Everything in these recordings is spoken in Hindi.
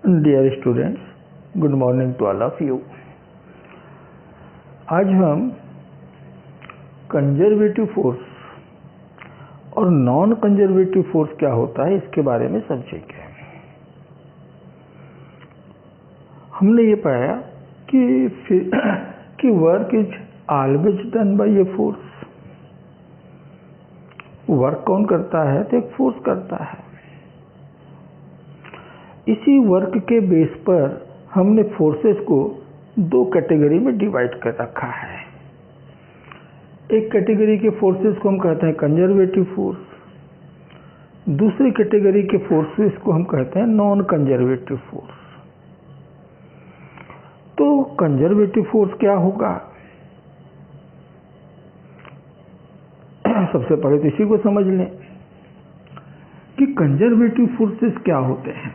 Dear students, good morning to all of you. आज हम कंजर्वेटिव फोर्स और नॉन कंजर्वेटिव फोर्स क्या होता है इसके बारे में समझेंगे। हमने ये पाया कि work is always done by a force. Work कौन करता है? तो एक फोर्स करता है। इसी वर्क के बेस पर हमने फोर्सेस को दो कैटेगरी में डिवाइड कर रखा है। एक कैटेगरी के फोर्सेस को हम कहते हैं कंजर्वेटिव फोर्स, दूसरी कैटेगरी के फोर्सेस को हम कहते हैं नॉन कंजर्वेटिव फोर्स। तो कंजर्वेटिव फोर्स क्या होगा? सबसे पहले तो इसी को समझ लें कि कंजर्वेटिव फोर्सेस क्या होते हैं।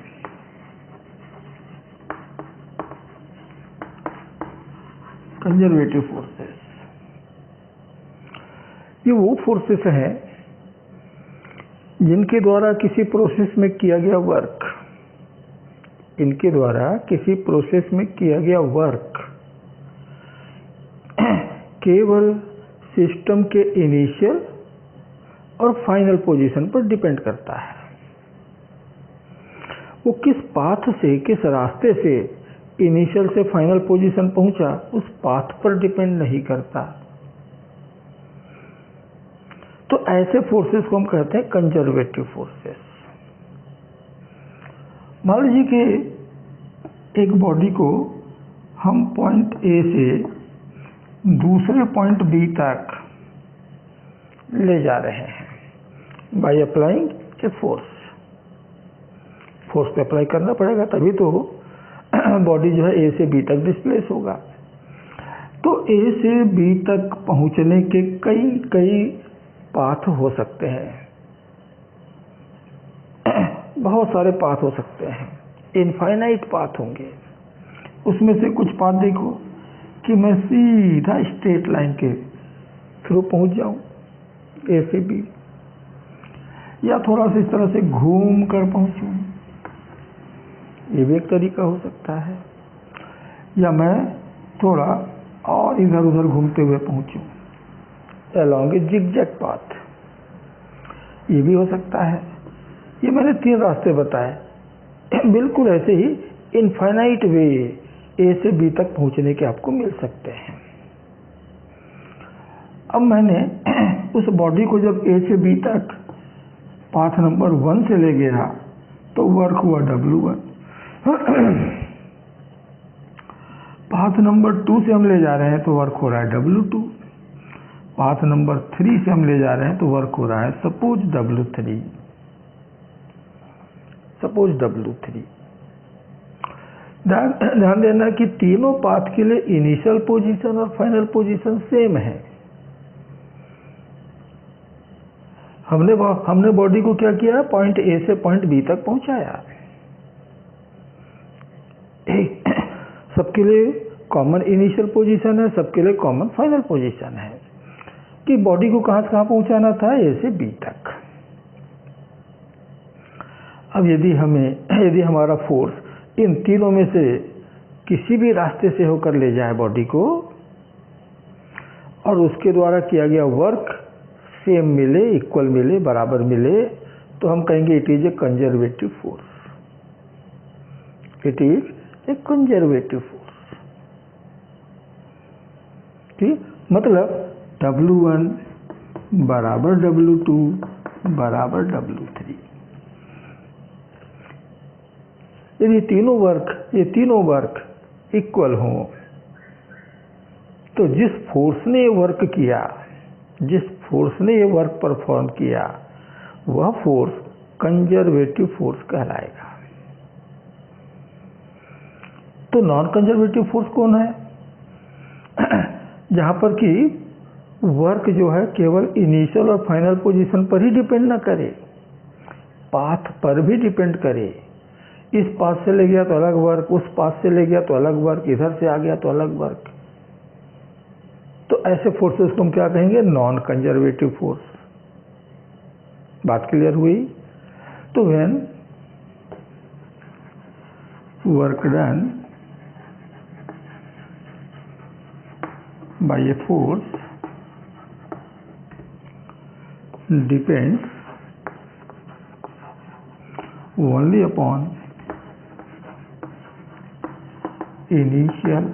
कंजर्वेटिव फोर्सेस ये वो फोर्सेस हैं जिनके द्वारा किसी प्रोसेस में किया गया वर्क, इनके द्वारा किसी प्रोसेस में किया गया वर्क केवल सिस्टम के इनिशियल और फाइनल पोजीशन पर डिपेंड करता है। वो किस पाथ से, किस रास्ते से इनिशियल से फाइनल पोजीशन पहुंचा, उस पाथ पर डिपेंड नहीं करता। तो ऐसे फोर्सेस को हम कहते हैं कंजर्वेटिव फोर्सेस। मान लीजिए कि एक बॉडी को हम पॉइंट ए से दूसरे पॉइंट बी तक ले जा रहे हैं by applying a force. Force पे अप्लाई करना पड़ेगा, तभी तो बॉडी जो है ए से बी तक डिस्प्लेस होगा। तो ए से बी तक पहुंचने के कई पाथ हो सकते हैं, बहुत सारे पाथ हो सकते हैं, इनफाइनाइट पाथ होंगे। उसमें से कुछ पाथ देखो कि मैं सीधा स्ट्रेट लाइन के थ्रू पहुंच जाऊं ए से बी, या थोड़ा सा इस तरह से घूम कर पहुंचूं, ये भी एक तरीका हो सकता है। या मैं थोड़ा और इधर उधर घूमते हुए पहुंचूं अलॉन्ग ए जिगजैग पाथ, ये भी हो सकता है। ये मैंने 3 रास्ते बताए। बिल्कुल ऐसे ही इनफाइनाइट वे ए से बी तक पहुंचने के आपको मिल सकते हैं। अब मैंने उस बॉडी को जब ए से बी तक पाथ नंबर 1 से ले गया तो वर्क हुआ W1। पाथ नंबर 2 से हम ले जा रहे हैं तो वर्क हो रहा है W2। पाथ नंबर 3 से हम ले जा रहे हैं तो वर्क हो रहा है सपोज W3। ध्यान देना कि तीनों पाथ के लिए इनिशियल पोजीशन और फाइनल पोजीशन सेम है। हमने बॉडी को क्या किया? पॉइंट ए से पॉइंट बी तक पहुंचाया। सबके लिए कॉमन इनिशियल पोजीशन है, सबके लिए कॉमन फाइनल पोजीशन है कि बॉडी को कहां से कहां पहुंचाना था? ए से बी तक। अब यदि हमारा फोर्स इन तीनों में से किसी भी रास्ते से होकर ले जाए बॉडी को और उसके द्वारा किया गया वर्क सेम मिले, इक्वल मिले, बराबर मिले, तो हम कहेंगे it is a conservative force. It is a conservative force. ठीक, मतलब W1 बराबर W2 बराबर W3। यदि ये तीनों वर्क इक्वल हों तो जिस फोर्स ने ये वर्क किया, जिस फोर्स ने ये वर्क परफॉर्म किया, वह फोर्स कंजर्वेटिव फोर्स कहलाएगा। तो नॉन कंजर्वेटिव फोर्स कौन है? जहां पर कि वर्क जो है केवल इनिशियल और फाइनल पोजीशन पर ही डिपेंड न करे, पाथ पर भी डिपेंड करे। इस पाथ से ले गया तो अलग वर्क, उस पाथ से ले गया तो अलग वर्क, इधर से आ गया तो अलग वर्क। तो ऐसे फोर्सेस को हम क्या कहेंगे? Non conservative force. बात क्लियर हुई? तो when work done by a force depends only upon initial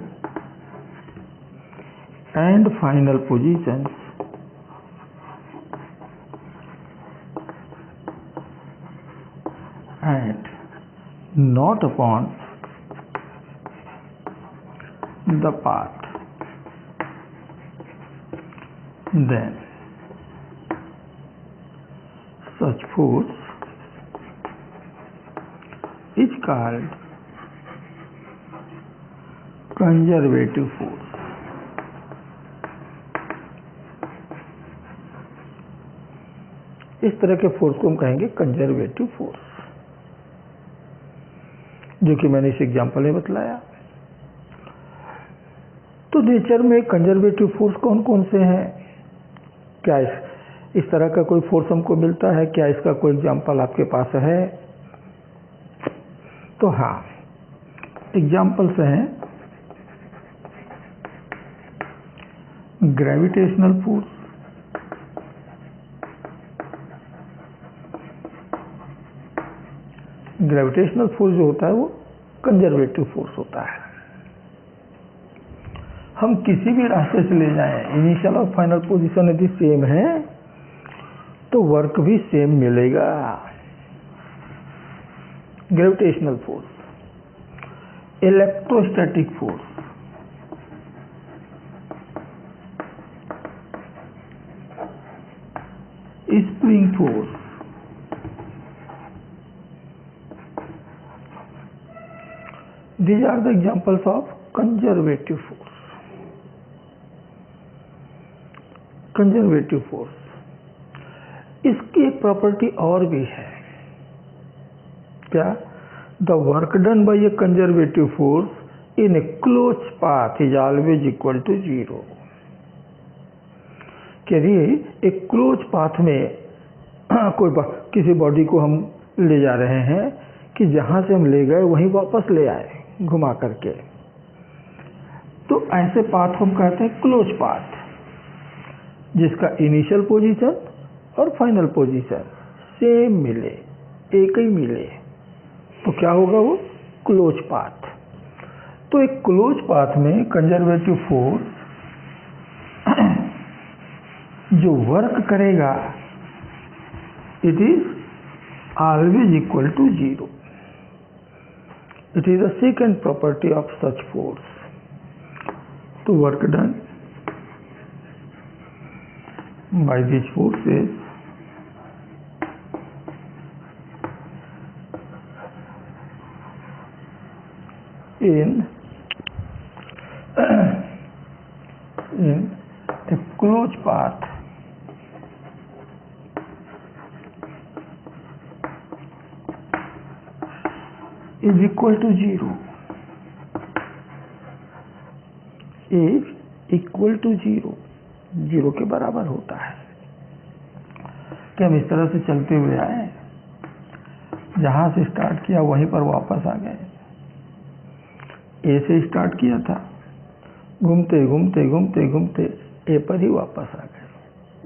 and final positions and not upon the path. Then such force is called conservative force. इस तरह के फोर्स को हम कहेंगे कंजर्वेटिव फोर्स, जो कि मैंने इस एग्जांपल में बतलाया। तो नेचर में कंजर्वेटिव फोर्स कौन कौन से हैं? क्या इस तरह का कोई फोर्स हमको मिलता है? क्या इसका कोई एग्जांपल आपके पास है? तो हाँ, एग्जांपल्स हैं ग्रेविटेशनल फोर्स, ग्रेविटेशनल फोर्स जो होता है वो कंजर्वेटिव फोर्स होता है। हम किसी भी रास्ते से ले जाएं, इनिशियल और फाइनल पोजीशन यदि सेम है तो वर्क भी सेम मिलेगा। Gravitational force, electrostatic force, spring force, these are the examples of conservative force. Conservative force, इसकी एक प्रॉपर्टी और भी है। क्या? The work done by a conservative force in a close path is always equal to 0। यदि एक क्लोज पाथ में किसी बॉडी को हम ले जा रहे हैं कि जहां से हम ले गए वहीं वापस ले आए घुमा करके, तो ऐसे पाथ हम कहते हैं क्लोज पाथ, जिसका इनिशियल पोजीशन और फाइनल पोजीशन सेम मिले, एक ही मिले, तो क्या होगा? वो क्लोज पाथ। तो एक क्लोज पाथ में कंजर्वेटिव फोर्स जो वर्क करेगा it is always equal to 0। It is the second property of such force. तो work done by these forces in a closed path is equal to 0, is equal to 0, 0 के बराबर होता है। कि हम इस तरह से चलते हुए आए, जहां से स्टार्ट किया वहीं पर वापस आ गए। ए से स्टार्ट किया था, घूमते घूमते घूमते घूमते ए पर ही वापस आ गए।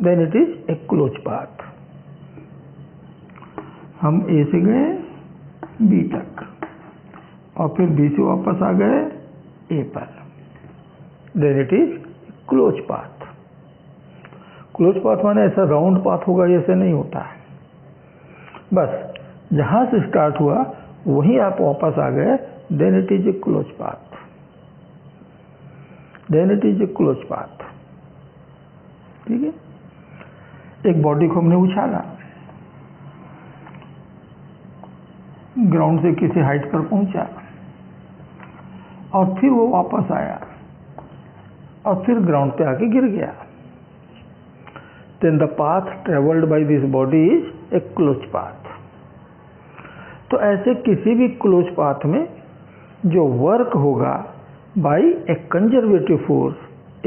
Then it is a close path. हम ए से गए बी तक और फिर बी से वापस आ गए ए पर। Then it is close path. Close path माने ऐसा राउंड पाथ होगा, ऐसे नहीं होता है। बस जहां से स्टार्ट हुआ वहीं आप वापस आ गए, then it is a close path. Then it is a close path. ठीक है। एक बॉडी को हमने उछाला, ग्राउंड से किसी हाइट पर पहुंचा और फिर वो वापस आया और फिर ग्राउंड पे आके गिर गया। Then the path traveled by this body is a closed path. तो ऐसे किसी भी क्लोज पाथ में जो वर्क होगा by a conservative force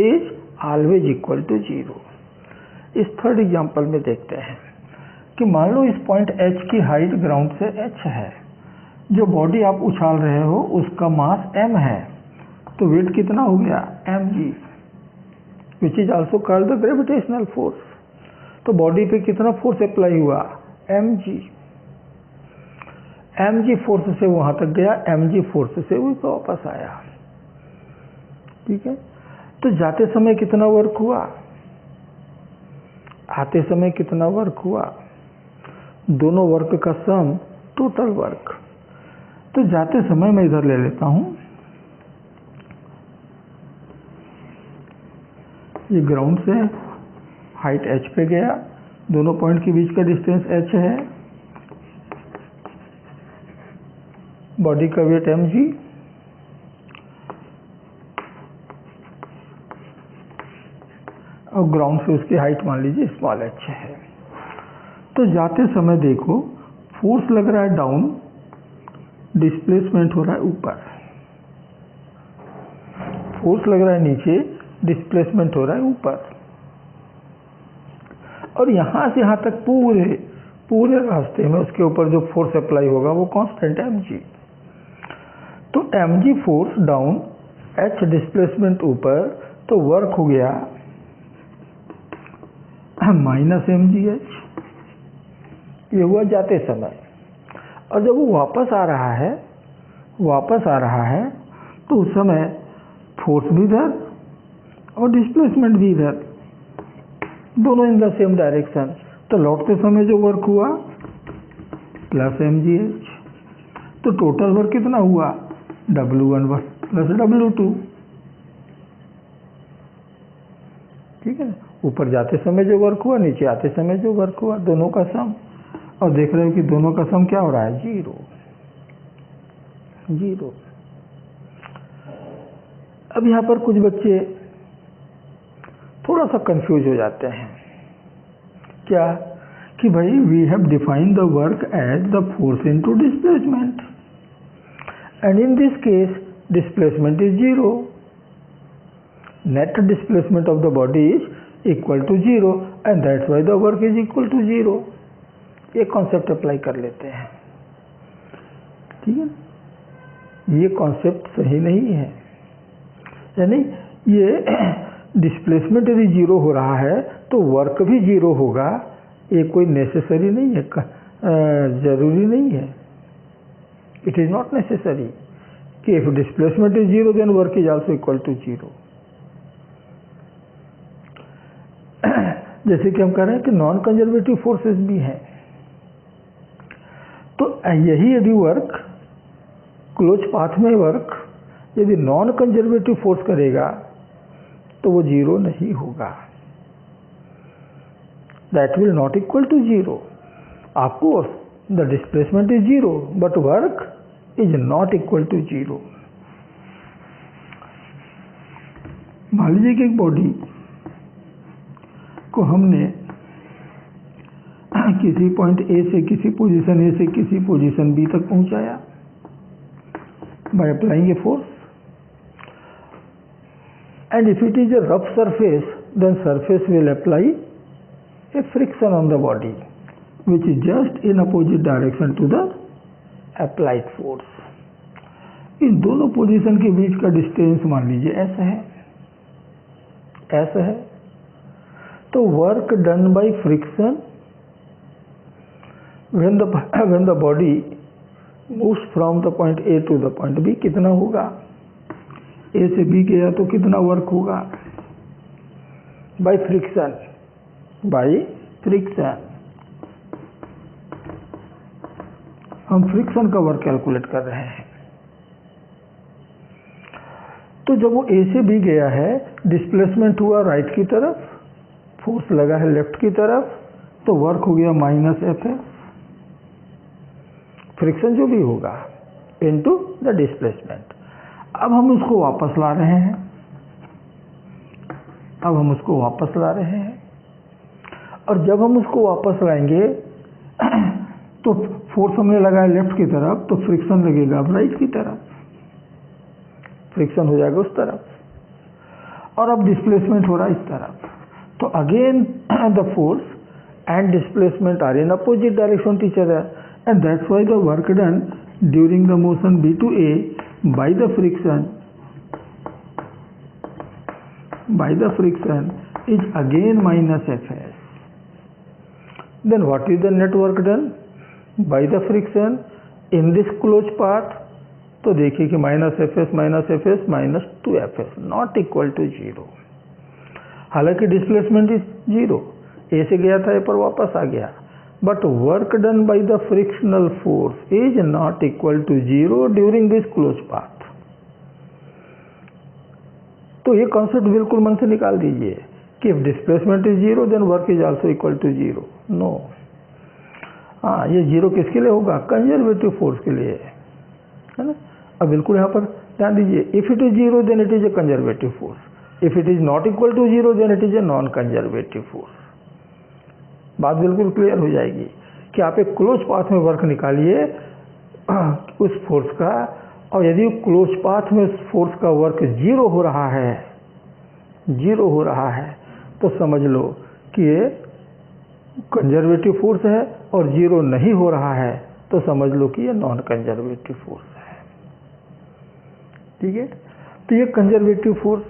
is always equal to 0। इस थर्ड एग्जांपल में देखते हैं कि मान लो इस पॉइंट H की हाइट ग्राउंड से H है, जो बॉडी आप उछाल रहे हो उसका मास m है, तो वेट कितना हो गया mg, which is also called the gravitational force. तो बॉडी पे कितना फोर्स अप्लाई हुआ mg, mg फोर्स से वहां तक गया, mg फोर्स से वो वापस आया। ठीक है, तो जाते समय कितना वर्क हुआ, आते समय कितना वर्क हुआ, दोनों वर्क का सम टोटल वर्क। तो जाते समय मैं इधर ले लेता हूं, ये ग्राउंड से हाइट h पे गया, दोनों पॉइंट के बीच का डिस्टेंस h है, बॉडी का वेट mg, और ग्राउंड से उसकी हाइट मान लीजिए स्मॉल h है। तो जाते समय देखो फोर्स लग रहा है डाउन, डिस्प्लेसमेंट हो रहा है ऊपर, फोर्स लग रहा है नीचे, डिस्प्लेसमेंट हो रहा है ऊपर, और यहां से यहां तक पूरे रास्ते में उसके ऊपर जो फोर्स अप्लाई होगा वो कांस्टेंट mg। तो mg force down, h displacement ऊपर, तो वर्क हो गया माइनस mgh, ये हुआ जाते समय। और जब वो वापस आ रहा है तो उस समय फोर्स भी इधर और डिस्प्लेसमेंट भी इधर, दोनों इन द सेम डायरेक्शन। तो लौटते समय जो वर्क हुआ प्लस mgh, तो टोटल वर्क कितना हुआ W1 प्लस W2। ठीक है, ऊपर जाते समय जो वर्क हुआ, नीचे आते समय जो वर्क हुआ, दोनों का सम। और देख रहे हो कि दोनों का सम क्या हो रहा है, 0 0। अब यहां पर कुछ बच्चे थोड़ा सा कंफ्यूज हो जाते हैं, क्या कि भाई we have defined the work as the force into displacement, and in this case displacement is 0, net displacement of the body is equal to 0 and that's why the work is equal to 0। ये कॉन्सेप्ट अप्लाई कर लेते हैं। ठीक है, ये कॉन्सेप्ट सही नहीं है, यानी ये डिस्प्लेसमेंट यदि 0 हो रहा है तो वर्क भी 0 होगा, ये कोई नेसेसरी नहीं है, जरूरी नहीं है। इट इज नॉट नेसेसरी कि if displacement is 0 then work is also equal to 0। जैसे कि हम कह रहे हैं कि नॉन कंजर्वेटिव फोर्सेस भी हैं, तो यही यदि वर्क क्लोज पाथ में वर्क यदि नॉन कंजर्वेटिव फोर्स करेगा तो वो 0 नहीं होगा, that will not equal to 0। Of course the displacement is 0 but work is not equal to 0। मान लीजिए कि एक बॉडी को हमने किसी पॉइंट ए से किसी पोजीशन ए से किसी पोजीशन बी तक पहुंचाया by applying a force, and if it is a rough surface then surface will apply a friction on the body which is just in opposite direction to the applied force। इन दोनों पोजीशन के बीच का डिस्टेंस मान लीजिए ऐसा है, तो work done by friction when the body moves from the point A to the point B कितना होगा, ए से बी गया तो कितना वर्क होगा, बाय फ्रिक्शन हम फ्रिक्शन का वर्क कैलकुलेट कर रहे हैं। तो जब वो ए से बी गया है, डिस्प्लेसमेंट हुआ राइट की तरफ, फोर्स लगा है लेफ्ट की तरफ, तो वर्क हो गया माइनस एफ है, फ्रिक्शन जो भी होगा इनटू द डिस्प्लेसमेंट। अब हम उसको वापस ला रहे हैं, और जब हम उसको वापस लाएंगे तो फोर्स हमने लगाया लेफ्ट की तरफ, तो फ्रिक्शन लगेगा अब राइट की तरफ, फ्रिक्शन हो जाएगा उस तरफ, और अब डिस्प्लेसमेंट हो रहा है इस तरफ। तो again the force and displacement are in opposite direction to each other, and that's why the work done during the motion B to A by the friction is again minus Fs. Then what is the net work done by the friction in this closed path? तो देखिए कि minus Fs minus 2Fs not equal to 0। हालांकि डिस्प्लेसमेंट इज 0, ए से गया था ए पर वापस आ गया, but work done by the frictional force is not equal to 0 during this close path. तो ये कॉन्सेप्ट बिल्कुल मन से निकाल दीजिए कि if displacement is 0 then work is also equal to 0। No, हाँ, ये 0 किसके लिए होगा? कंजर्वेटिव फोर्स के लिए, है ना। अब बिल्कुल यहाँ पर ध्यान दीजिए, if it is 0 then it is a conservative force, if it is not equal to 0 then it is a non conservative force. बात बिल्कुल क्लियर हो जाएगी कि आप एक क्लोज पाथ में वर्क निकालिए उस फोर्स का, और यदि क्लोज पाथ में उस फोर्स का वर्क 0 हो रहा है तो समझ लो कि ये कंजर्वेटिव फोर्स है, और 0 नहीं हो रहा है तो समझ लो कि ये नॉन कंजर्वेटिव फोर्स है। ठीक है, तो ये कंजर्वेटिव फोर्स,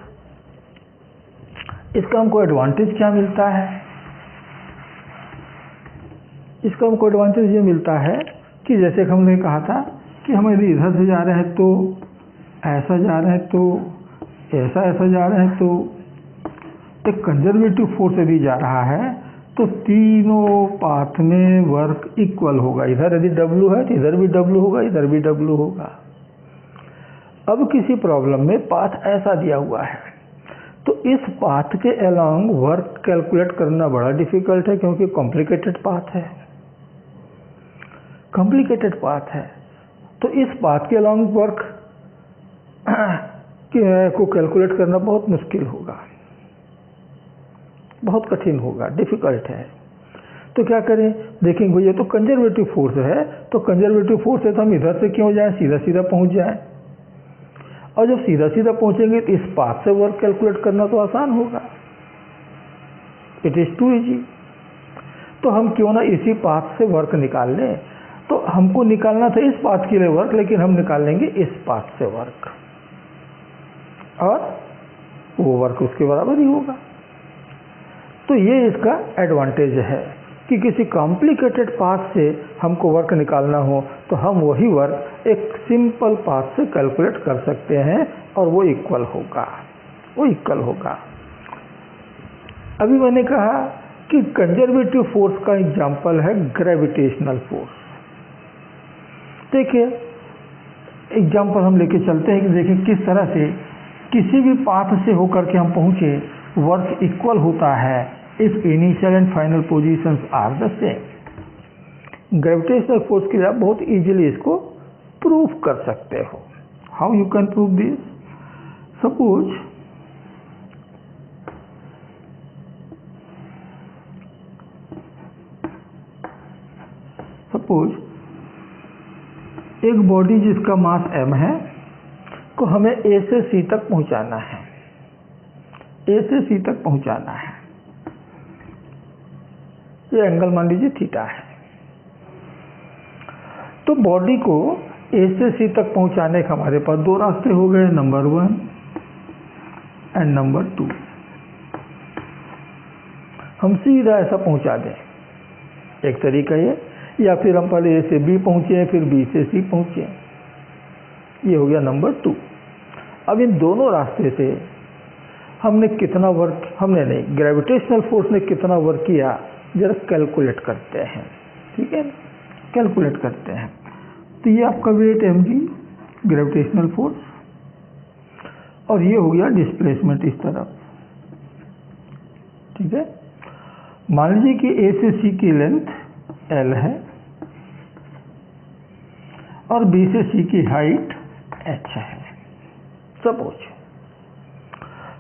इसका हमको एडवांटेज क्या मिलता है? इसका हमको एडवांटेज ये मिलता है कि जैसे हमने कहा था कि हम यदि इधर से जा रहे हैं तो ऐसा जा रहे हैं, तो ऐसा जा रहे हैं, तो एक कंजर्वेटिव फोर्स यदि जा रहा है तो तीनों पाथ में वर्क इक्वल होगा। इधर यदि W है तो इधर भी W होगा, इधर भी W होगा। अब किसी प्रॉब्लम में पाथ ऐसा दिया हुआ है तो इस पाथ के अलोंग वर्क कैलकुलेट करना बड़ा डिफिकल्ट है, क्योंकि कॉम्प्लिकेटेड पाथ है। तो इस पाथ के अलोंग वर्क को कैलकुलेट करना बहुत मुश्किल होगा, बहुत कठिन होगा, डिफिकल्ट है। तो क्या करें? देखेंगे भैया तो कंजर्वेटिव फोर्स है, तो कंजर्वेटिव फोर्स है तो हम इधर से क्यों जाएं, सीधा सीधा पहुंच जाएं। और जब सीधा सीधा पहुंचेंगे तो इस पाथ से वर्क कैलकुलेट करना तो आसान होगा, इट इज टू इजी। तो हम क्यों ना इसी पाथ से वर्क निकाल लें। तो हमको निकालना था इस पाथ के लिए वर्क, लेकिन हम निकाल लेंगे इस पाथ से वर्क, और वो वर्क उसके बराबर ही होगा। तो ये इसका एडवांटेज है कि किसी कॉम्प्लिकेटेड पाथ से हमको वर्क निकालना हो तो हम वही वर्क एक सिंपल पाथ से कैलकुलेट कर सकते हैं, और वो इक्वल होगा। अभी मैंने कहा कि कंजर्वेटिव फोर्स का एग्जांपल है ग्रेविटेशनल फोर्स। देखिए एग्जांपल हम लेके चलते हैं कि देखिए किस तरह से किसी भी पाथ से होकर के हम पहुंचे, वर्क इक्वल होता है if initial and final positions are the same. Gravitational force के लिए आप बहुत इजीली इसको प्रूफ कर सकते हो। How you can prove this? Suppose एक बॉडी जिसका मास m है को हमें A से C तक पहुंचाना है, ये एंगल मान लीजिए थीटा है। तो बॉडी को A से C तक पहुंचाने के हमारे पास दो रास्ते हो गए, नंबर 1 एंड नंबर 2। हम सीधा ऐसा पहुंचा दें, एक तरीका ये, या फिर हम पहले A से B पहुंचे फिर B से C पहुंचे, ये हो गया नंबर 2। अब इन दोनों रास्ते से हमने कितना वर्क, हमने नहीं, ग्रेविटेशनल फोर्स ने कितना वर्क किया जरा कैलकुलेट करते हैं। ठीक है, कैलकुलेट करते हैं। तो ये आपका वेट mg ग्रेविटेशनल फोर्स, और ये हो गया डिस्प्लेसमेंट इस तरफ। ठीक है, मान लीजिए कि A से C की लेंथ L है और B से C की हाइट h है सपोज।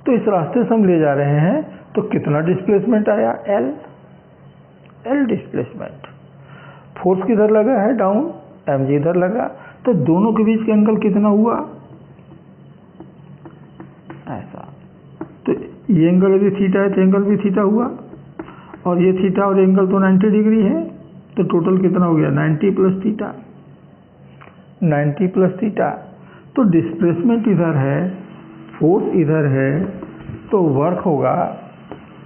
तो इस रास्ते से हम ले जा रहे हैं तो कितना डिस्प्लेसमेंट आया? L displacement. फोर्स किधर लगा है? डाउन, mg इधर लगा, तो दोनों के बीच का एंगल कितना हुआ? ऐसा। तो ये एंगल यदि थीटा है तो एंगल भी थीटा हुआ, और ये थीटा और एंगल तो 90 डिग्री है, तो टोटल कितना हो गया? 90 प्लस थीटा। 90 plus theta. तो डिस्प्लेसमेंट इधर है, फोर्स इधर है, तो वर्क होगा,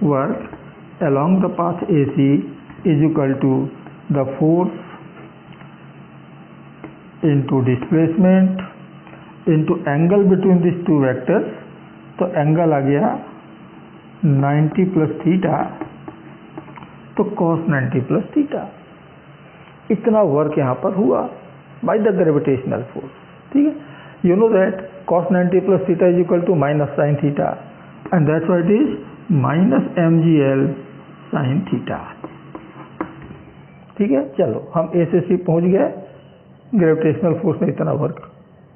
work along the path AC is equal to the force into displacement into angle between this two vectors. तो एंगल आ गया 90 प्लस थीटा, तो cos 90 प्लस थीटा। इतना वर्क यहाँ पर हुआ बाय द ग्रेविटेशनल फोर्स। ठीक है, you know that cos 90 plus theta is equal to minus sign theta, and that's why it is minus mgl sine theta. ठीक है, चलो हम A से C पहुँच गए। ग्रेविटेशनल फोर्स ने इतना वर्क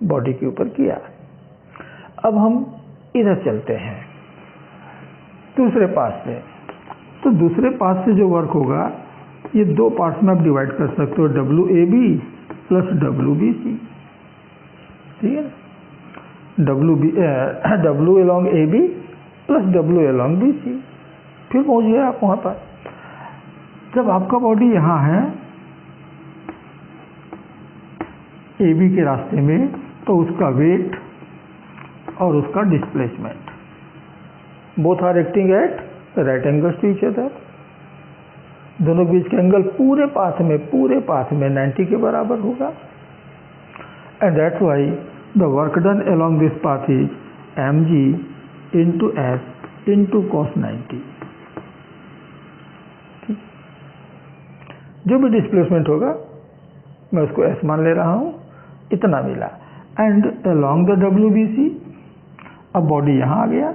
बॉडी के ऊपर किया। अब हम इधर चलते हैं दूसरे पार्ट से। तो दूसरे पार्ट से जो वर्क होगा, ये दो पार्ट्स में आप डिवाइड कर सकते हो, WAB प्लस WBC। ठीक है, W along AB plus W along BC। फिर पहुंच गए आप वहां पर। जब आपका बॉडी यहाँ है AB के रास्ते में, तो उसका वेट और उसका displacement both are acting at right angles to each other. दोनों के बीच का एंगल पूरे पाथ में 90 के बराबर होगा, and that's why the work done along this path is mg into s into cos 90। जो भी डिस्प्लेसमेंट होगा मैं उसको s मान ले रहा हूँ, इतना मिला। एंड अलोंग द WBC, अब बॉडी यहाँ आ गया,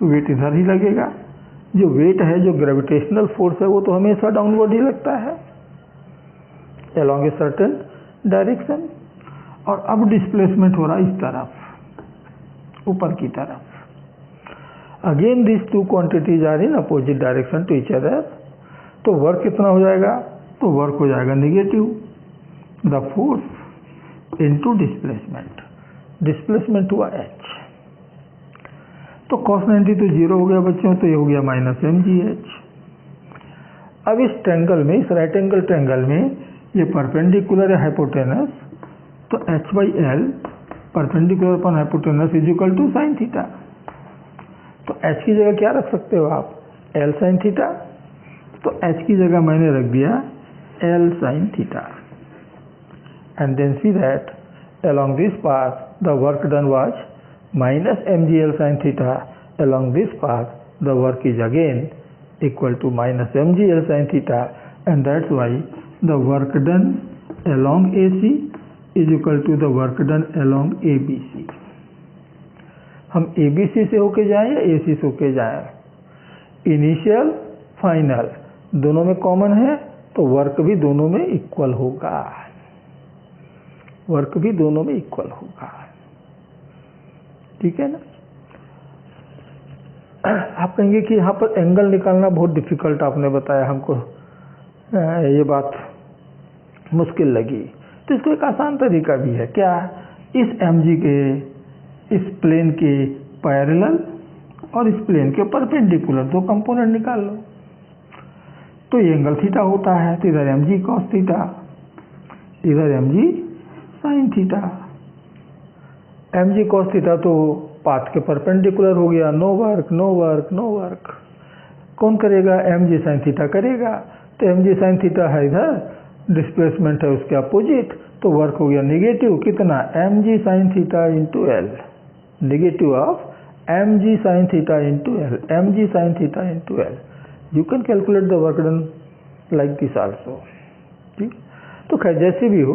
वेट इधर ही लगेगा। जो वेट है, जो ग्रेविटेशनल फोर्स है, वो तो हमेशा डाउनवर्ड ही लगता है अलोंग ए सर्टेन डायरेक्शन। और अब डिस्प्लेसमेंट हो रहा है इस तरफ, ऊपर की तरफ। Again this two quantities are in opposite direction to each other. तो वर्क कितना हो जाएगा? तो वर्क हो जाएगा negative, the force into displacement. Displacement हुआ h। तो cos 90 तो जीरो हो गया बच्चों, तो ये हो गया माइनस mgh। अब इस ट्रायंगल में, इस राइट एंगल ट्रायंगल में, ये परपेंडिकुलर है हाइपोटेनस, तो h by L perpendicular upon hypotenuse is equal to sine theta. तो h की जगह क्या रख सकते हो आप? l sine theta. तो h की जगह मैंने रख दिया l sine theta, and then see that along this path the work done was minus mgl sin theta. Along this path the work is again equal to minus mgl sin theta, and that's why the work done along AC is equal to the work done along ABC. हम ABC से होके जाएं या AC से होके जाएं, इनिशियल फाइनल दोनों में कॉमन है, तो वर्क भी दोनों में इक्वल होगा, वर्क भी दोनों में इक्वल होगा। ठीक है ना? आप कहेंगे कि यहाँ पर एंगल निकालना बहुत डिफिकल्ट आपने बताया हमको, ये बात मुश्किल लगी। तो इसको एक आसान तरीका भी है। क्या? इस mg के इस प्लेन के पैरेलल और इस प्लेन के परपेंडिकुलर दो कंपोनेंट निकाल लो, तो ये एंगल थीटा होता है। तो इधर mg cos थीटा, इधर mg sine theta. mg cos theta तो पाथ के परपेंडिकुलर हो गया, no work no work no work. कौन करेगा? mg साइन थीटा करेगा। तो mg साइन थीटा है इधर, डिस्प्लेसमेंट है उसके अपोजिट, तो वर्क हो गया नेगेटिव। कितना? mg sine theta into L, negative of mg sine theta into L, mg sine theta into L. You can calculate the work done like this also. ठीक, तो खैर जैसे भी हो,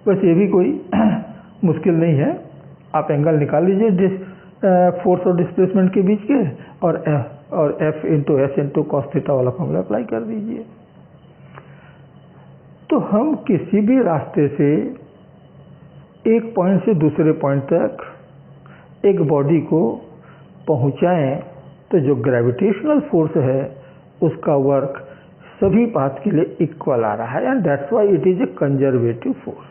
बस ये भी कोई मुश्किल नहीं है। आप एंगल निकाल लीजिए फोर्स और डिस्प्लेसमेंट के बीच के, और F into S into cos theta वाला फॉर्मूला अप्लाई कर दीजिए। तो हम किसी भी रास्ते से एक पॉइंट से दूसरे पॉइंट तक एक बॉडी को पहुंचाएं, तो जो ग्रेविटेशनल फोर्स है उसका वर्क सभी पाथ के लिए इक्वल आ रहा है, and that's why it is a conservative force.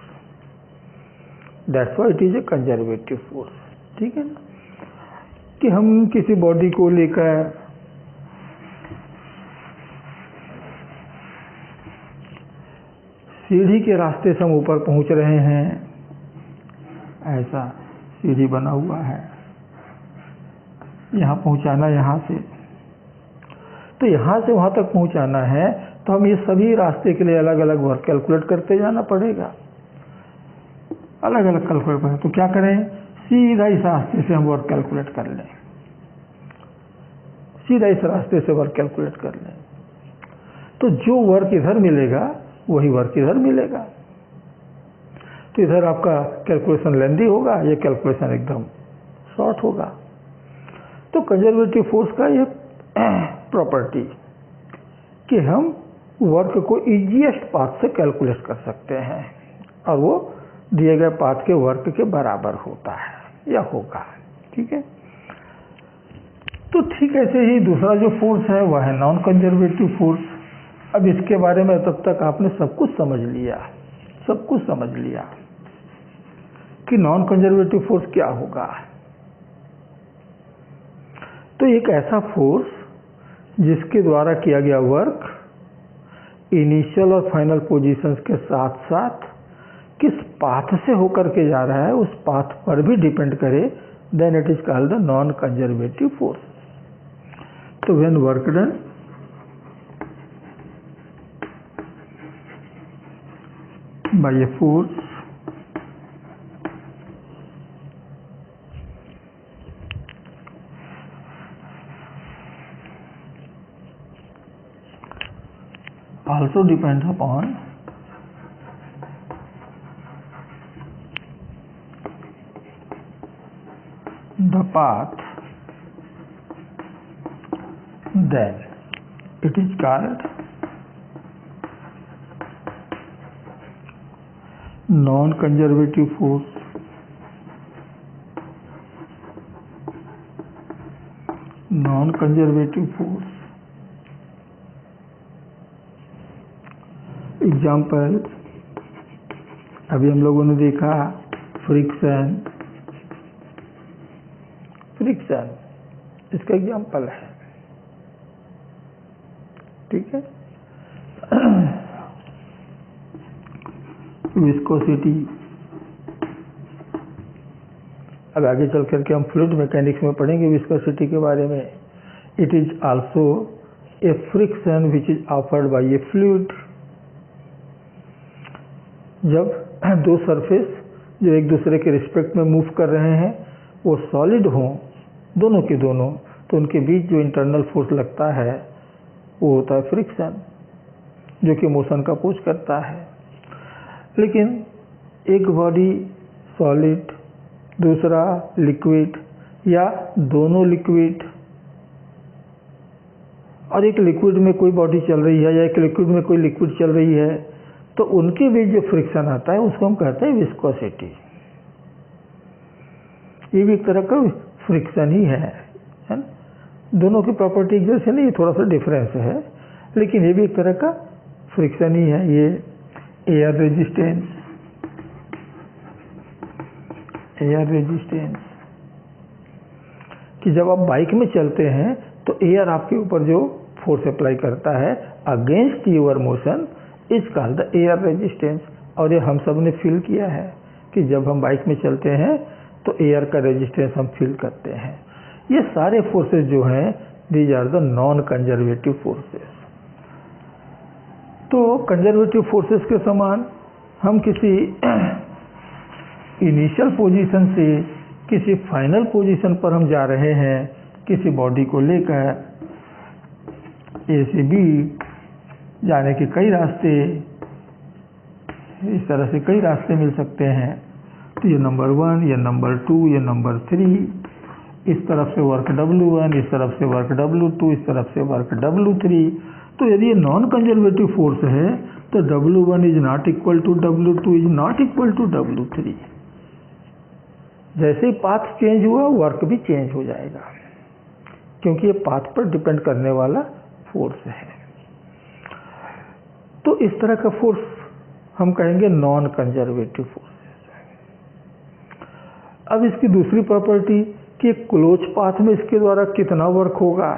That's why it is a conservative force. ठीक है ना? कि हम किसी बॉडी को लेकर सीढ़ी के रास्ते से हम ऊपर पहुंच रहे हैं, ऐसा सीढ़ी बना हुआ है, यहाँ पहुंचाना यहाँ से, तो यहाँ से वहाँ तक पहुंचाना है, तो हम ये सभी रास्ते के लिए अलग अलग वर्क कैलकुलेट करते जाना पड़ेगा, अलग अलग कैलकुलेट करें। तो क्या करें, सीधा इस रास्ते से हम वर्क कैलकुलेट कर लें, सीधा इस रास्ते से वर्क कैलकुलेट कर लें, तो जो वर्क इधर मिलेगा वही वर्क इधर मिलेगा। तो इधर आपका कैलकुलेशन लेंदी होगा, ये कैलकुलेशन एकदम शॉर्ट होगा। तो कंजर्वेटिव फोर्स का ये प्रॉपर्टी कि हम वर्क को इजीएस्ट पाथ से कैलकुलेट कर सकते हैं और वो दिए गए पाथ के वर्क के बराबर होता है या होगा, ठीक है। तो ठीक ऐसे ही दूसरा जो फोर्स है वह है नॉन कंजर्वेटिव फोर्स। अब इसके बारे में तब तक आपने सब कुछ समझ लिया, सब कुछ समझ लिया कि नॉन कंजर्वेटिव फोर्स क्या होगा। तो एक ऐसा फोर्स जिसके द्वारा किया गया वर्क इनिशियल और फाइनल पोजीशंस के साथ साथ किस पाथ से होकर के जा रहा है उस पाथ पर भी डिपेंड करे, then it is called the non conservative force. तो when work done by a force also depends upon the path, then it is called non-conservative force। non-conservative force example अभी हम लोगों ने देखा फ्रिक्शन, फ्रिक्शन इसका एग्जाम्पल है, ठीक है। विस्कोसिटी, अब आगे चल करके हम फ्लूइड मैकेनिक्स में पढ़ेंगे विस्कोसिटी के बारे में। It is also a friction which is offered by A fluid. जब दो सरफेस जो एक दूसरे के रिस्पेक्ट में मूव कर रहे हैं वो सॉलिड हों दोनों के दोनों, तो उनके बीच जो इंटरनल फोर्स लगता है वो होता है फ्रिक्शन, जो कि मोशन का अपोज करता है। लेकिन एक बॉडी सॉलिड दूसरा लिक्विड या दोनों लिक्विड और एक लिक्विड में कोई बॉडी चल रही है या एक लिक्विड में कोई लिक्विड चल रही है, तो उनके बीच जो फ्रिक्शन आता है उसको हम कहते हैं विस्कोसिटी। ये भी एक तरह का फ्रिक्शन ही है ना? दोनों की प्रॉपर्टी एक जैसे नहीं, थोड़ा सा डिफरेंस है, लेकिन ये भी एक तरह का फ्रिक्शन ही है। ये एयर रेजिस्टेंस, एयर रेजिस्टेंस कि जब आप बाइक में चलते हैं तो एयर आपके ऊपर जो फोर्स अप्लाई करता है against your motion is called the air resistance. और ये हम सब ने फील किया है कि जब हम बाइक में चलते हैं तो एयर का रेजिस्टेंस हम फील करते हैं। ये सारे फोर्सेस जो हैं these are the non conservative forces. तो कंजर्वेटिव फोर्सेस के समान हम किसी इनिशियल पोजीशन से किसी फाइनल पोजीशन पर हम जा रहे हैं किसी बॉडी को लेकर। ए से बी जाने के कई रास्ते, इस तरह से कई रास्ते मिल सकते हैं। तो ये नंबर 1, ये नंबर 2, ये नंबर 3, इस तरफ से वर्क W1, इस तरफ से वर्क W2, इस तरफ से वर्क W3। तो यदि ये नॉन कंजर्वेटिव फोर्स है तो W1 is not equal to W2 is not equal to W3। जैसे ही पाथ चेंज हुआ वर्क भी चेंज हो जाएगा, क्योंकि ये पाथ पर डिपेंड करने वाला फोर्स है। तो इस तरह का फोर्स हम कहेंगे नॉन कंजर्वेटिव फोर्स। अब इसकी दूसरी प्रॉपर्टी कि क्लोज पाथ में इसके द्वारा कितना वर्क होगा।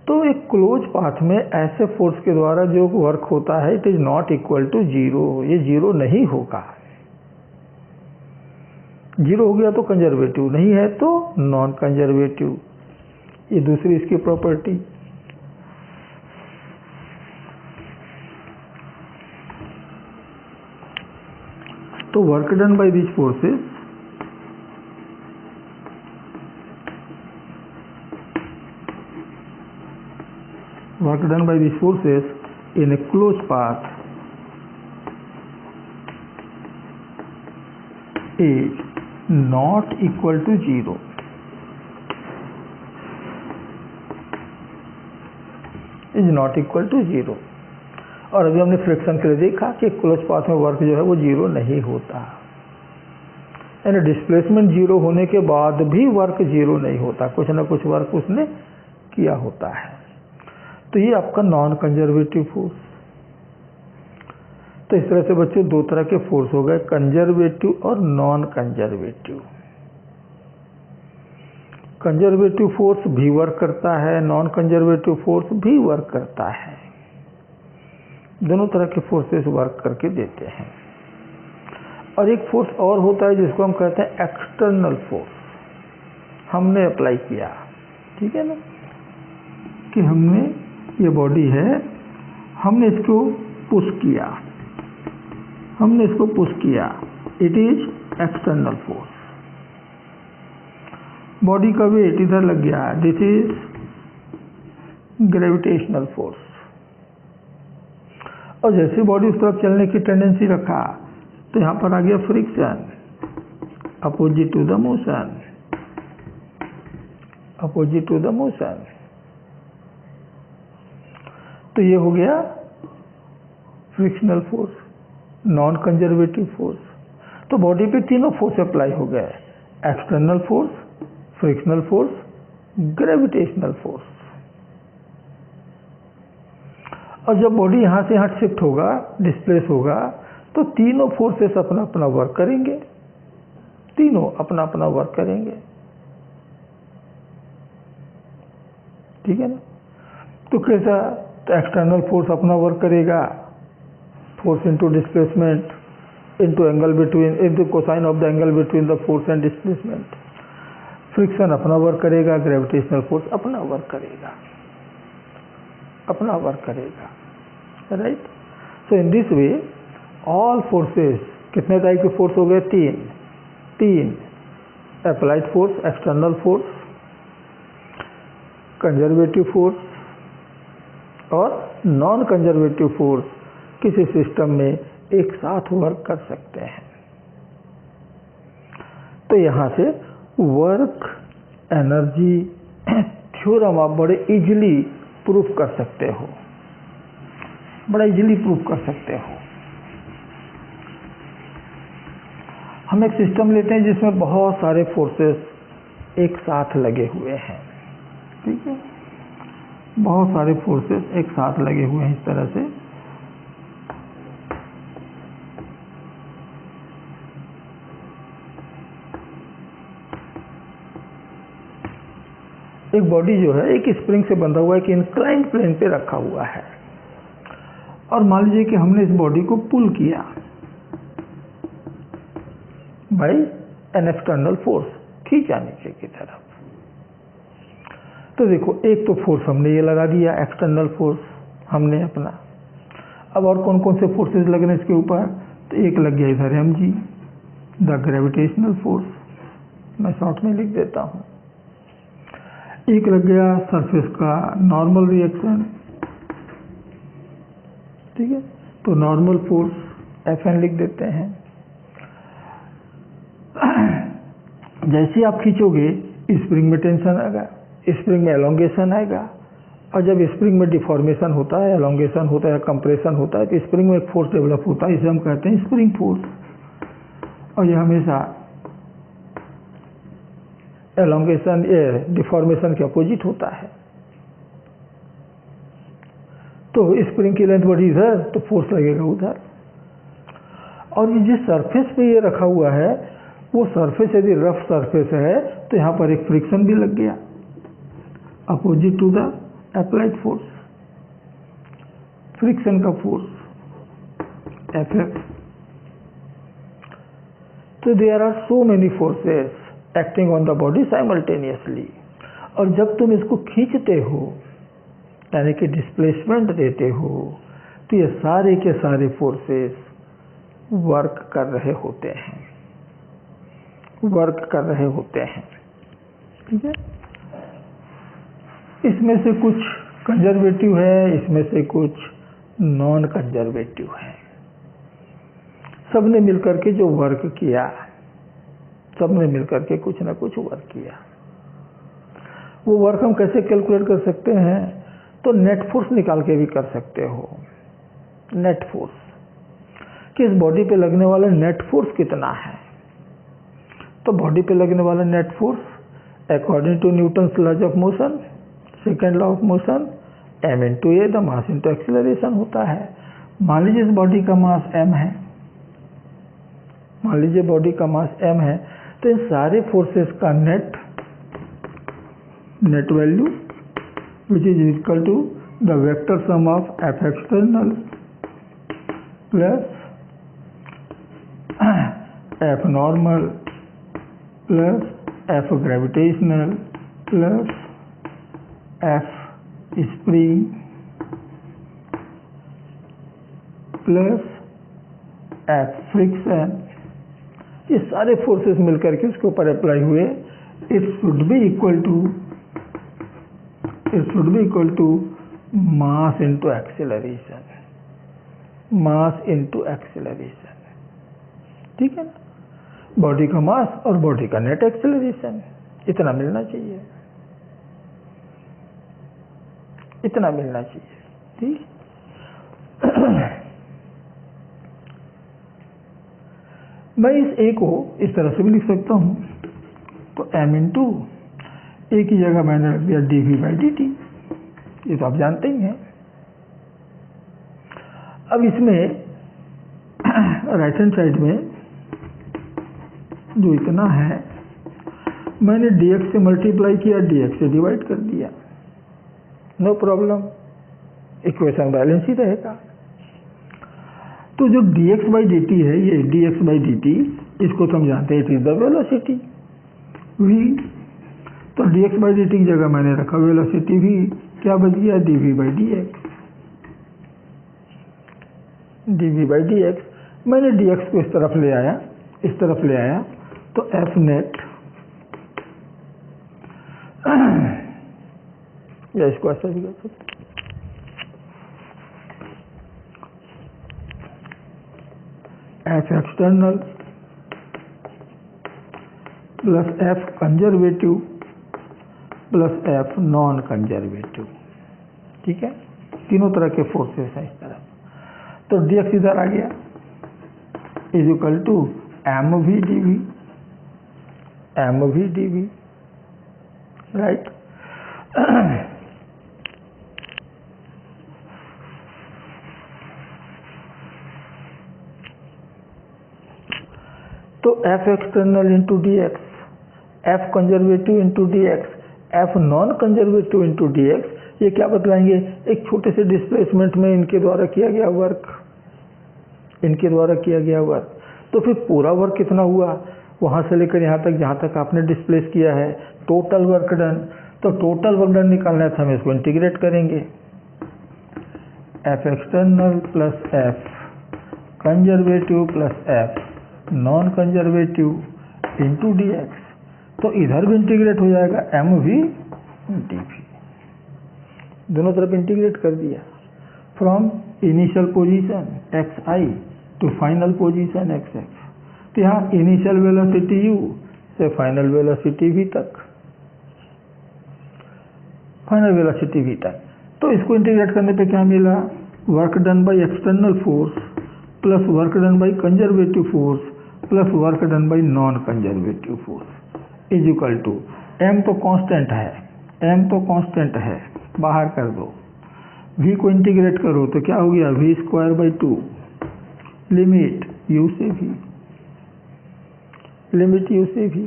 तो एक क्लोज पाथ में ऐसे फोर्स के द्वारा जो वर्क होता है it is not equal to zero, ये जीरो नहीं होगा। जीरो हो गया तो कंजर्वेटिव, नहीं है तो नॉन कंजर्वेटिव। ये दूसरी इसकी प्रॉपर्टी। तो work done by this forces in a closed path is not equal to zero। Is not equal to zero. और अभी हमने फ्रिक्शन के लिए देखा कि क्लोज पाथ में वर्क जो है वो जीरो नहीं होता, यानी डिस्प्लेसमेंट जीरो होने के बाद भी वर्क जीरो नहीं होता, कुछ ना कुछ वर्क उसने किया होता है। तो ये आपका नॉन कंजर्वेटिव फोर्स। तो इस तरह से बच्चों दो तरह के फोर्स हो गए, कंजर्वेटिव और नॉन कंजर्वेटिव। कंजर्वेटिव फोर्स भी वर्क करता है, नॉन कंजर्वेटिव फोर्स भी वर्क करता है। दोनों तरह के फोर्सेस वर्क करके देते हैं। और एक फोर्स और होता है जिसको हम कहते हैं एक्सटर्नल फोर्स, हमने अप्लाई किया, ठीक है ना, कि हमने ये बॉडी है, हमने इसको पुश किया, it is external force. Body का वेट इधर लग गया, दिस इज ग्रेविटेशनल फोर्स। और जैसे बॉडी उस तरफ चलने की टेंडेंसी रखा तो यहां पर आ गया friction, opposite to the motion, तो ये हो गया frictional force, non conservative force. तो बॉडी पे तीनों फोर्स अप्लाई हो गए, external force, frictional force, gravitational force. और जब बॉडी यहां से यहां शिफ्ट होगा, डिस्प्लेस होगा, तो तीनों फोर्सेस अपना अपना वर्क करेंगे, ठीक है ना। तो कैसा, तो एक्सटर्नल फोर्स अपना वर्क करेगा, force into displacement into angle between, into cosine of the angle between the force and displacement. Friction अपना वर्क करेगा, ग्रेविटेशनल फोर्स अपना वर्क करेगा, right. So in this way all forces, कितने टाइप के फोर्स हो गए, तीन। Applied force, external force, conservative force और नॉन कंजर्वेटिव फोर्स किसी सिस्टम में एक साथ वर्क कर सकते हैं। तो यहां से वर्क एनर्जी थ्योरम आप बड़े इजीली प्रूफ कर सकते हो, हम एक सिस्टम लेते हैं जिसमें बहुत सारे फोर्सेस एक साथ लगे हुए हैं, ठीक है, बहुत सारे फोर्सेस एक साथ लगे हुए हैं इस तरह से। एक बॉडी जो है एक स्प्रिंग से बंधा हुआ है कि इंक्लाइंड प्लेन पे रखा हुआ है, और मान लीजिए कि हमने इस बॉडी को पुल किया बाय एन एक्सटर्नल फोर्स, खींचा नीचे की तरफ। तो देखो एक तो फोर्स हमने ये लगा दिया, एक्सटर्नल फोर्स हमने अपना। अब और कौन कौन से फोर्सेस लग रहे हैं इसके ऊपर, तो एक लग गया इधर mg, द ग्रेविटेशनल फोर्स, मैं शॉर्ट में लिख देता हूं। एक लग गया सरफेस का नॉर्मल रिएक्शन, ठीक है, तो नॉर्मल फोर्स Fn लिख देते हैं। जैसे आप खींचोगे स्प्रिंग में टेंशन आएगा, स्प्रिंग में एलोंगेशन आएगा, और जब स्प्रिंग में डिफॉर्मेशन होता है, एलोंगेशन होता है, कंप्रेशन होता है, तो स्प्रिंग में एक फोर्स डेवलप होता है, इसे हम कहते हैं स्प्रिंग फोर्स। और ये हमेशा एलोंगेशन डिफॉर्मेशन के अपोजिट होता है। तो स्प्रिंग की लेंथ बढ़ी इधर तो फोर्स लगेगा उधर। और ये जिस सरफेस पे ये रखा हुआ है वो सरफेस यदि रफ सरफेस है तो यहाँ पर एक फ्रिक्शन भी लग गया, opposite to the applied force, friction का फोर्स Fx। तो there are so many forces acting on the body simultaneously, और जब तुम इसको खींचते हो यानी कि डिस्प्लेसमेंट देते हो, तो ये सारे के सारे फोर्सेस वर्क कर रहे होते हैं, वर्क कर रहे होते हैं। ठीक है, इसमें से कुछ कंजर्वेटिव है, इसमें से कुछ नॉन कंजर्वेटिव है। सबने मिलकर के जो वर्क किया, सबने मिलकर के कुछ ना कुछ वर्क किया। वो वर्क हम कैसे कैलकुलेट कर सकते हैं? तो नेट फोर्स निकाल के भी कर सकते हो। नेट फोर्स कि इस बॉडी पे लगने वाला नेट फोर्स कितना है। तो बॉडी पे लगने वाला net force according to Newton's laws of motion, second law of motion, m into a the mass into acceleration होता है। मान लीजिए इस बॉडी का मास m है, मान लीजिए बॉडी का मास m है, तो इन सारे फोर्सेस का net value which is equal to the vector sum of F external plus F normal plus F gravitational plus F spring plus F friction, ये सारे फोर्सेस मिलकर के उसके ऊपर अप्लाई हुए। It should be equal to mass into acceleration, mass into acceleration. ठीक है ना, बॉडी का मास और बॉडी का नेट एक्सेलरेशन इतना मिलना चाहिए, इतना मिलना चाहिए। ठीक, मैं इस ए को इस तरह से भी लिख सकता हूं। तो m इंटू ए की जगह मैंने रख दिया dv/dt, ये तो आप जानते ही हैं। अब इसमें राइट हैंड साइड में जो इतना है मैंने dx से मल्टीप्लाई किया, dx से डिवाइड कर दिया, नो प्रॉब्लम, इक्वेशन बैलेंस ही रहेगा। तो जो dx/dt है, ये dx/dt, इसको तो हम जानते हैं it is the velocity v। तो dx/dt की जगह मैंने रखा वेलोसिटी v, क्या बच गया dv/dx। dv/dx मैंने dx को इस तरफ ले आया, इस तरफ ले आया, तो F नेट या इसको ऐसा भी कर सकते, F external plus F conservative plus F non conservative. ठीक है, तीनों तरह के फोर्सेस हैं इस तरह। तो dx इधर आ गया is equal to mv/dv, mv/dv, right. तो F external into dx, F conservative into dx, F non conservative into dx, ये क्या बतलाएंगे? एक छोटे से डिस्प्लेसमेंट में इनके द्वारा किया गया वर्क, इनके द्वारा किया गया वर्क। तो फिर पूरा वर्क कितना हुआ वहां से लेकर यहाँ तक, जहाँ तक आपने डिस्प्लेस किया है, टोटल वर्क डन। तो टोटल वर्क डन निकालना है तो हम इसको इंटीग्रेट करेंगे, F external plus F conservative plus F non conservative into dx। तो इधर भी इंटीग्रेट हो जाएगा mv/dv, दोनों तरफ इंटीग्रेट कर दिया। From initial position xi to final position xx, तो यहाँ इनिशियल वेलोसिटी u से फाइनल वेलोसिटी v तक, फाइनल वेलोसिटी v तक। तो इसको इंटीग्रेट करने पे क्या मिला? Work done by external force plus work done by conservative force plus work done by non conservative force is equal to, m तो कांस्टेंट है, m तो कांस्टेंट है, बाहर कर दो, v को इंटीग्रेट करो तो क्या हो गया v²/2 लिमिट u से v, लिमिट u से v।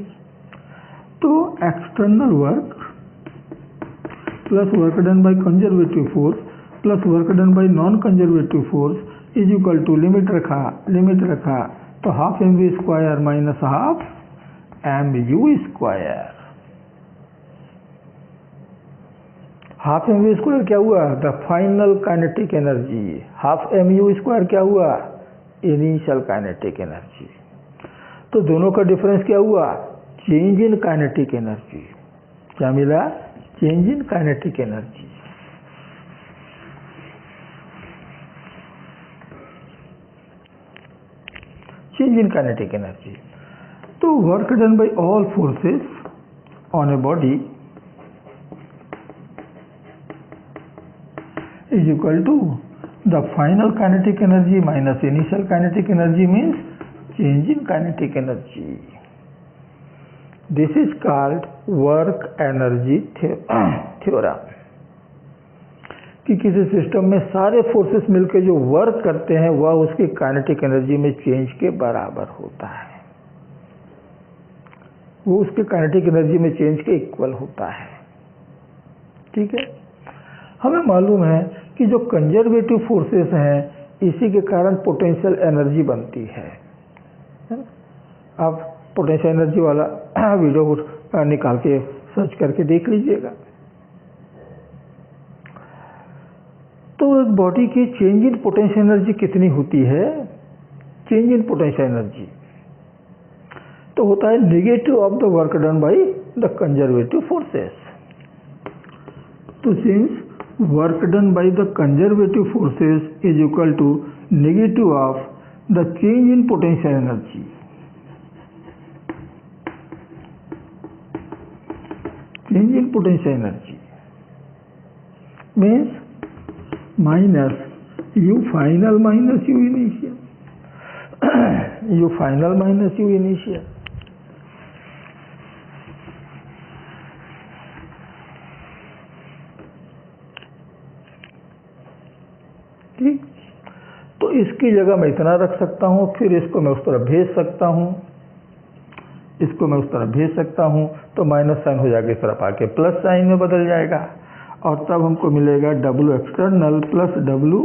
तो external work plus work done by conservative force plus work done by non conservative force is equal to limit रखा तो half m v square minus half m u square. Half m v square क्या हुआ? The final kinetic energy. Half m u square क्या हुआ? Initial kinetic energy. तो दोनों का डिफरेंस क्या हुआ? Change in kinetic energy. क्या मिला? Change in kinetic energy. Change in kinetic energy. तो work done by all forces on a body is equal to the final kinetic energy minus initial kinetic energy means change in kinetic energy. This is called work energy theorem. कि किसी सिस्टम में सारे फोर्सेस मिलकर जो वर्क करते हैं वह उसकी काइनेटिक एनर्जी में चेंज के बराबर होता है, वो उसके काइनेटिक एनर्जी में चेंज के इक्वल होता है। ठीक है, हमें मालूम है कि जो कंजर्वेटिव फोर्सेस हैं इसी के कारण पोटेंशियल एनर्जी बनती है। आप पोटेंशियल एनर्जी वाला वीडियो निकाल के सर्च करके देख लीजिएगा। तो एक बॉडी की चेंज इन पोटेंशियल एनर्जी कितनी होती है? चेंज इन पोटेंशियल एनर्जी तो होता है negative of the work done by the conservative forces. तो since work done by the conservative forces is equal to negative of the change in potential energy. Change in potential energy means minus u final minus u initial. U final minus u initial. ठीक, तो इसकी जगह मैं इतना रख सकता हूँ, फिर इसको मैं उस तरफ भेज सकता हूँ, इसको मैं उस तरफ भेज सकता हूँ, तो माइनस साइन हो जाएगा इस तरफ आके प्लस साइन में बदल जाएगा और तब हमको मिलेगा W external plus W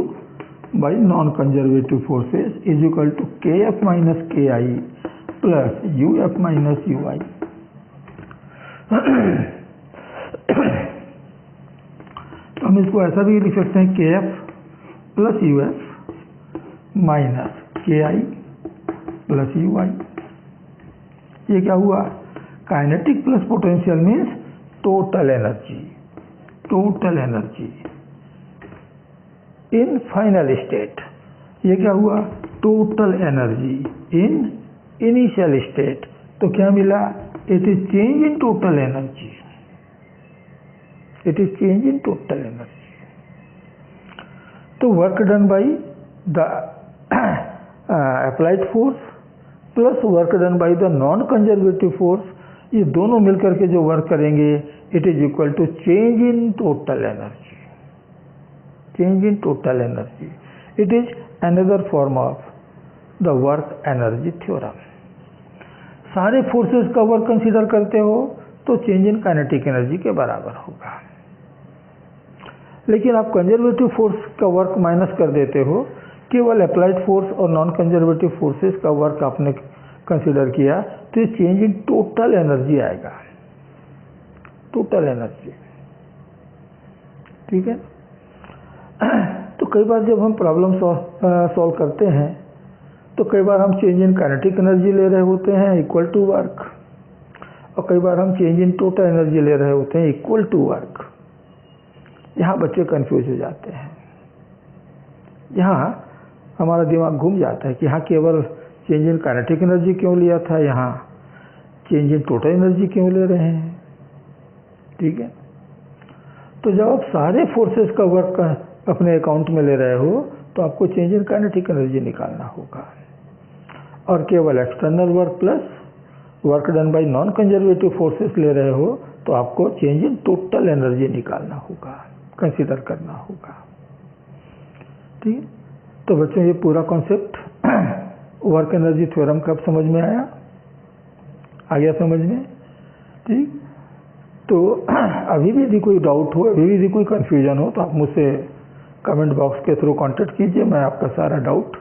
by non conservative forces is equal to K F minus K I plus U F minus U I. तो हम इसको ऐसा भी लिख सकते हैं K F plus U F minus K I plus U I. ये क्या हुआ? Kinetic plus potential means total energy. Total energy in final state. ये क्या हुआ? Total energy in initial state. तो क्या मिला? It is change in total energy. It is change in total energy. तो work done by the applied force plus work done by the non conservative force, ये दोनों मिलकर के जो वर्क करेंगे it is equal to change in total energy. Change in total energy it is another form of the work energy theorem. सारे फोर्सेस का वर्क कंसीडर करते हो तो चेंज इन काइनेटिक एनर्जी के बराबर होगा, लेकिन आप कंजर्वेटिव फोर्स का वर्क माइनस कर देते हो, केवल अप्लाइड फोर्स और नॉन कंजर्वेटिव फोर्सेस का वर्क आपने कंसीडर किया तो ये चेंज इन टोटल एनर्जी आएगा। Total energy. ठीक है, तो कई बार जब हम प्रॉब्लम सॉल्व करते हैं तो कई बार हम चेंज इन काइनेटिक एनर्जी ले रहे होते हैं इक्वल टू वर्क, और कई बार हम चेंज इन टोटल एनर्जी ले रहे होते हैं इक्वल टू वर्क। यहाँ बच्चे कंफ्यूज हो जाते हैं, यहाँ हमारा दिमाग घूम जाता है कि यहाँ केवल चेंज इन काइनेटिक एनर्जी क्यों लिया था, यहाँ चेंज इन टोटल एनर्जी क्यों ले रहे हैं। ठीक है, तो जब आप सारे फोर्सेस का वर्क अपने अकाउंट में ले रहे हो तो आपको चेंज इन काइनेटिक एनर्जी निकालना होगा, और केवल external work plus work done by non conservative forces ले रहे हो तो आपको चेंज इन टोटल एनर्जी निकालना होगा, कंसीडर करना होगा। ठीक, तो बच्चों ये पूरा कॉन्सेप्ट वर्क एनर्जी थ्योरम कब समझ में आया? आ गया समझ में? ठीक, तो अभी भी यदि कोई डाउट हो, अभी भी यदि कोई कन्फ्यूजन हो, तो आप मुझसे कमेंट बॉक्स के थ्रू कांटेक्ट कीजिए। मैं आपका सारा डाउट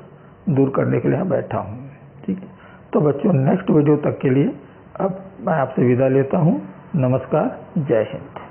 दूर करने के लिए यहाँ बैठा हूँ। ठीक है, तो बच्चों नेक्स्ट वीडियो तक के लिए अब मैं आपसे विदा लेता हूँ। नमस्कार, जय हिंद।